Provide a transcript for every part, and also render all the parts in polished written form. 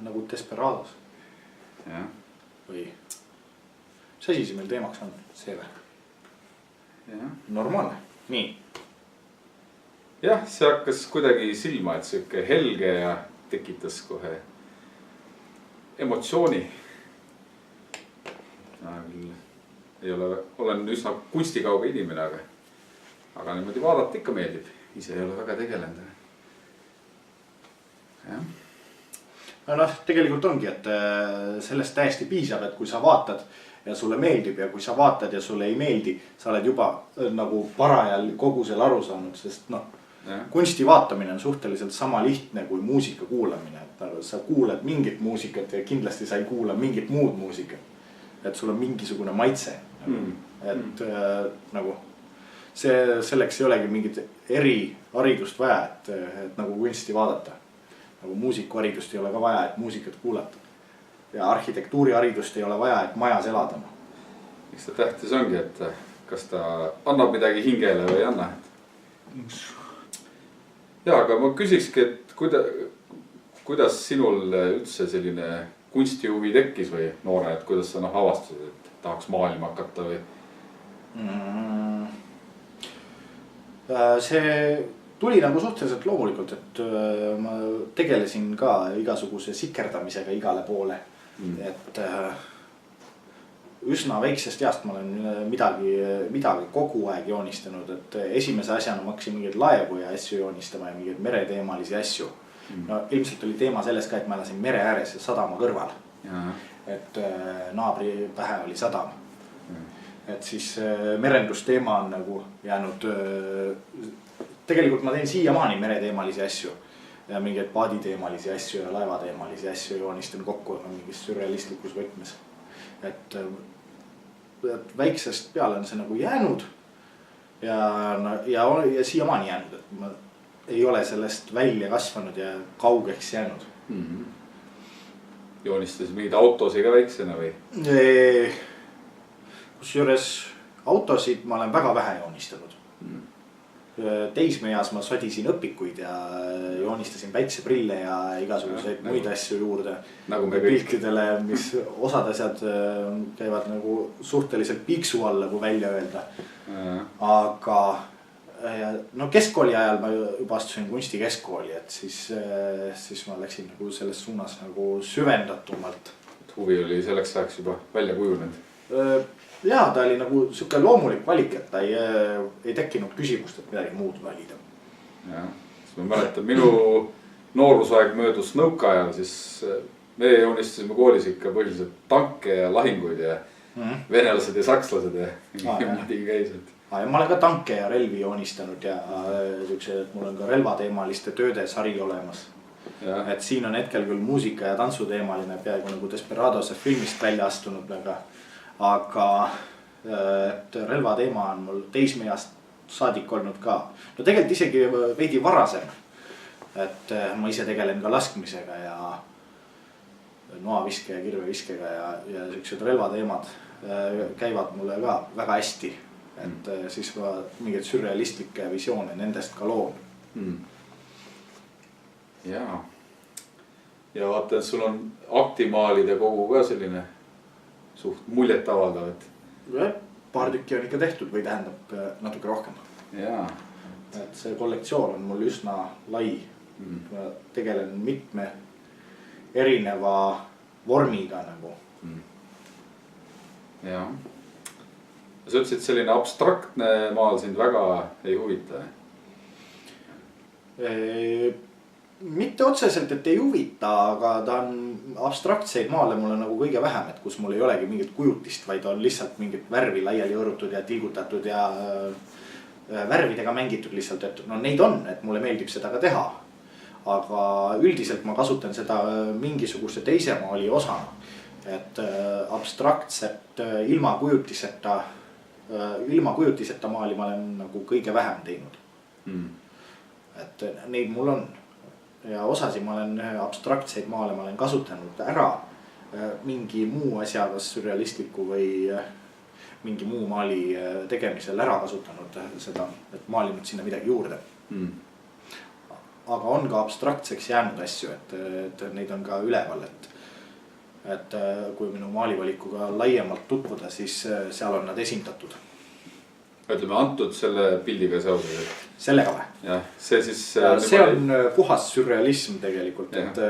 nagu Desperados. Ja. Või mis asi see meil teemaks on? See või? Ja. Normaalne. Nii. Jah, see hakkas kuidagi silma, et siuke helge ja tekitas kohe emotsiooni. Ei ole, olen üsna kunstikauge inimene, aga niimoodi vaadata ikka meeldib. Ise ei ole väga tegelenud. Ja. No, tegelikult ongi, et sellest täiesti piisab, et kui sa vaatad ja sulle meeldib ja kui sa vaatad ja sulle ei meeldi, sa oled juba nagu parajal kogu selle aru saanud, sest kunsti vaatamine on suhteliselt sama lihtne kui muusika kuulamine. Et sa kuulad mingit muusikat ja kindlasti sa ei kuula mingit muud muusikat. Et sul on mingisugune maitse. Et nagu selleks ei olegi mingit eriharidust vaja, et nagu kunsti vaadata. Nagu muusikuharidust ei ole ka vaja, et muusikat kuulata. Ja arhitektuuriharidust ei ole vaja, et majas elada. Miks ta tähtis ongi, et kas ta annab midagi hingele või ei anna? Ja, aga ma küsikski, et kuidas sinul üldse selline kunstihuvi tekkis või noore, et kuidas sa avastasid, et tahaks maailma hakata või? See tuli nagu suhteliselt loomulikult, et ma tegelesin ka igasuguse sikerdamisega igale poole. Et üsna väiksest east ma olen midagi kogu aeg joonistanud, et esimese asjana ma hakkasin mingeid laevu ja asju joonistama ja mingeid mereteemalisi asju. No ilmselt oli teema selles ka, et ma elasin mere ääres ja sadama kõrval. Et naabri pähe oli sadam. Et siis merendusteema on nagu jäänud, tegelikult ma teen siiamaani mereteemalisi asju ja mingeid paaditeemalisi asju ja laevateemalisi asju joonistan kokku mingis sürrealistlikus võtmes. Et väiksest peale on see nagu jäänud ja siiamaani jäänud, et ma ei ole sellest välja kasvanud ja kaugeks jäänud. Joonistasid mingid autosid ka väiksena või? Kusjuures autosid ma olen väga vähe joonistanud. Teismeeas ma sodisin õpikuid ja joonistasin päikseprille ja igasuguseid muid asju juurde. Nagu me pilkidele, mis osad asjad käivad nagu suhteliselt piiksu alla, kui välja öelda. Aga no keskkooli ajal ma juba astusin kunstikeskkooli, et siis ma läksin nagu selles suunas nagu süvendatumalt. Huvi oli selleks ajaks juba välja kujunenud? Jaa, ta oli nagu siuke loomulik valik, et ta ei tekkinud küsimust, et midagi muud valida. Ja, siis ma mäletan, minu noorusaeg möödus nõukaajal, siis me joonistasime koolis ikka põhiliselt tanke ja lahinguid ja venelased ja sakslased ja midagi käis. Ja ma olen ka tanke ja relvi joonistanud ja siukse, et mul on ka relvateemaliste tööde sari olemas. Et siin on hetkel küll muusika ja tantsuteemaline peaaegu nagu Desperadose filmist välja astunud, aga et relva teema on mul teismeeast saadik olnud ka. No tegelikult isegi veidi varasem, et ma ise tegelen ka laskmisega ja noaviske ja kirveviskega ja siuksed relvateemad käivad mulle ka väga hästi. Et siis ma mingeid sürrealistlikke visioone nendest ka loon. Jaa. Ja vaata, et sul on aktimaalide kogu ka selline suht muljet avaldavat. Paar tükki on ikka tehtud või tähendab natuke rohkem. Jaa. Et see kollektsioon on mul üsna lai. Ma tegelen mitme erineva vormiga nagu. Jaa. Sa ütlesid, selline abstraktne maal sind väga ei huvita? Mitte otseselt, et ei huvita, aga ta on abstraktseid maale mulle nagu kõige vähem, et kus mul ei olegi mingit kujutist, vaid on lihtsalt mingit värvi laiali õõrutud ja tilgutatud ja värvidega mängitud lihtsalt, et no neid on, et mulle meeldib seda ka teha. Aga üldiselt ma kasutan seda mingisuguse teise maali osana, et abstraktset ilma kujutiseta maali ma olen nagu kõige vähem teinud. Et neid mul on. Ja osasi ma olen abstraktseid maale ma olen kasutanud ära mingi muu asja, kas sürrealistliku või mingi muu maali tegemisel ära kasutanud seda, et maalinud sinna midagi juurde. aga on ka abstraktseks jäänud asju, et neid on ka üleval, et kui minu maalivalikuga laiemalt tutvuda, siis seal on nad esindatud. Ütleme antud selle pildiga seoses, et sellega või? jah, see siis see on puhas sürrealism tegelikult, et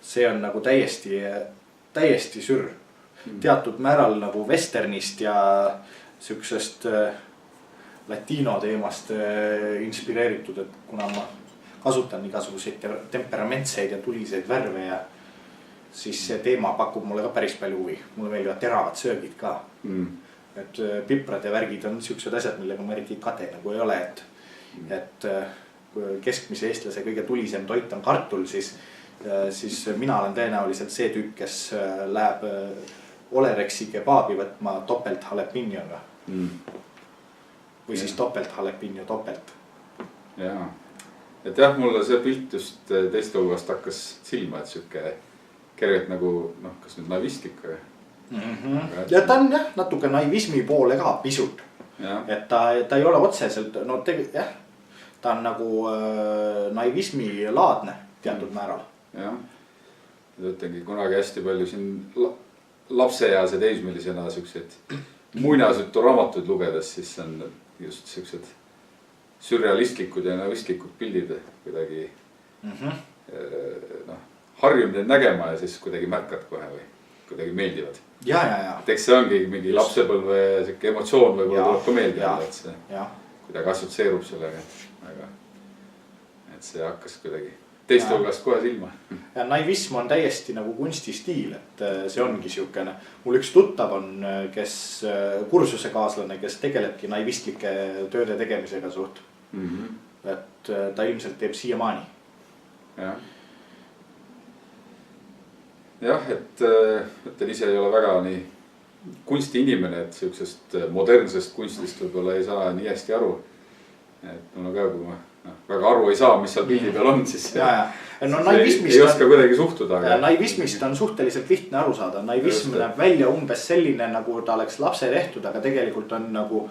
see on nagu täiesti sür. Teatud määral nagu westernist ja siuksest latino teemast inspireeritud, et kuna ma kasutan igasuguseid temperamentseid ja tuliseid värve ja siis see teema pakub mulle ka päris palju huvi. Mulle meeldivad teravad söögid ka. Et piprad ja värgid on siuksed asjad, millega ma eriti kade nagu ei ole, et kui keskmise eestlase kõige tulisem toit on kartul, siis mina olen tõenäoliselt see tüüp, kes läheb Olereksi kebaabi võtma topelt jalapinjoga. Või siis topelt jalapinjo topelt. Jaa, et jah, mulle see pilt just teiste hulgast hakkas silma, et siuke kergelt nagu, kas nüüd naivistlik või? Ja ta on jah, natuke naivismi poole ka pisut. Et ta ei ole otseselt, ta on nagu naivismi laadne teatud määral. Jah, ütlengi kunagi hästi palju siin lapseeas ja teismelisena siukseid muinasjutu raamatuid lugedes, siis on just siuksed sürrealistlikud ja naivistlikud pildid kuidagi harjum neid nägema ja siis kuidagi märkad kohe või kuidagi meeldivad. Ja. Et eks see ongi mingi lapsepõlve siuke emotsioon võib-olla tuleb ka meeldida, et see kuidagi assotsieerub sellega, et see hakkas kuidagi teiste hulgast kohe silma. Ja naivism on täiesti nagu kunstistiil, et see ongi siukene. Mul üks tuttav on, kes kursusekaaslane, kes tegelebki naivistlike tööde tegemisega suht. Et ta ilmselt teeb siiamaani. Jah, et ise ei ole väga nii kunsti inimene, et siuksest modernsest kunstist võib-olla ei saa nii hästi aru. Et mul on ka, kui ma väga aru ei saa, mis seal pildi peal on, siis ei oska kuidagi suhtuda. Naivismist on suhteliselt lihtne aru saada. Naivism näeb välja umbes selline, nagu ta oleks lapse tehtud, aga tegelikult on nagu,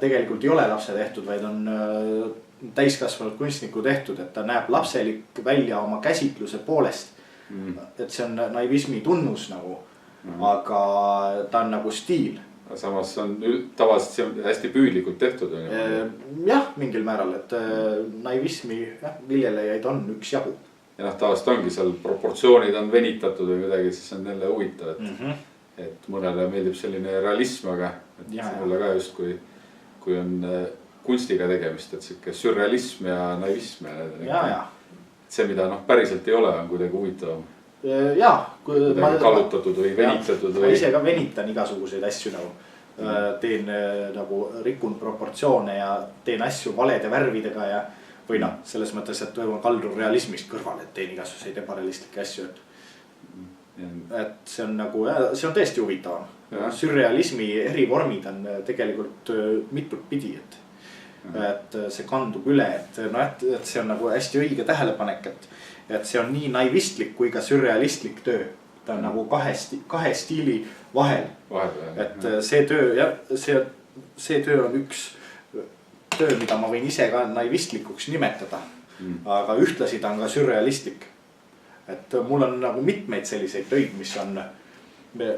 tegelikult ei ole lapse tehtud, vaid on täiskasvanud kunstniku tehtud, et ta näeb lapselik välja oma käsitluse poolest. Et see on naivismi tunnus nagu, aga ta on nagu stiil. Samas on tavaliselt hästi püüdlikult tehtud. Jah, mingil määral, et naivismi viljelejaid on üks jagu. Ja tavaliselt ongi seal proportsioonid on venitatud või midagi, siis on jälle huvitav, et mõnele meeldib selline realism, aga mulle ka just kui on kunstiga tegemist, et siuke sürrealism ja naivism. See, mida päriselt ei ole, on kuidagi huvitavam. Jaa, kallutatud või venitatud ma ise ka venitan igasuguseid asju nagu teen nagu rikun proportsioone ja teen asju valede värvidega ja või selles mõttes, et ma kaldun realismist kõrvale, et teen igasuguseid ebarealistlikke asju, et see on nagu, see on tõesti huvitavam. Sürrealismi eri vormid on tegelikult mitut pidi, et see kandub üle, et see on nagu hästi õige tähelepanek, et see on nii naivistlik kui ka sürrealistlik töö. Ta on nagu kahe stiili vahel. Et see töö on üks töö, mida ma võin ise ka naivistlikuks nimetada. Aga ühtlasi ta on ka sürrealistlik. Et mul on nagu mitmeid selliseid töid, mis on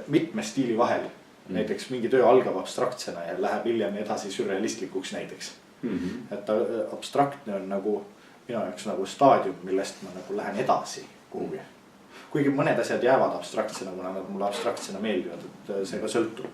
mitme stiili vahel. Näiteks mingi töö algab abstraktsena ja läheb hiljem edasi sürrealistlikuks näiteks. Et abstraktne on nagu minu jaoks nagu staadium, millest ma nagu lähen edasi kuhugi. Kuigi mõned asjad jäävad abstraktsena, kuna nad mulle abstraktsena meeldivad, et see ka sõltub.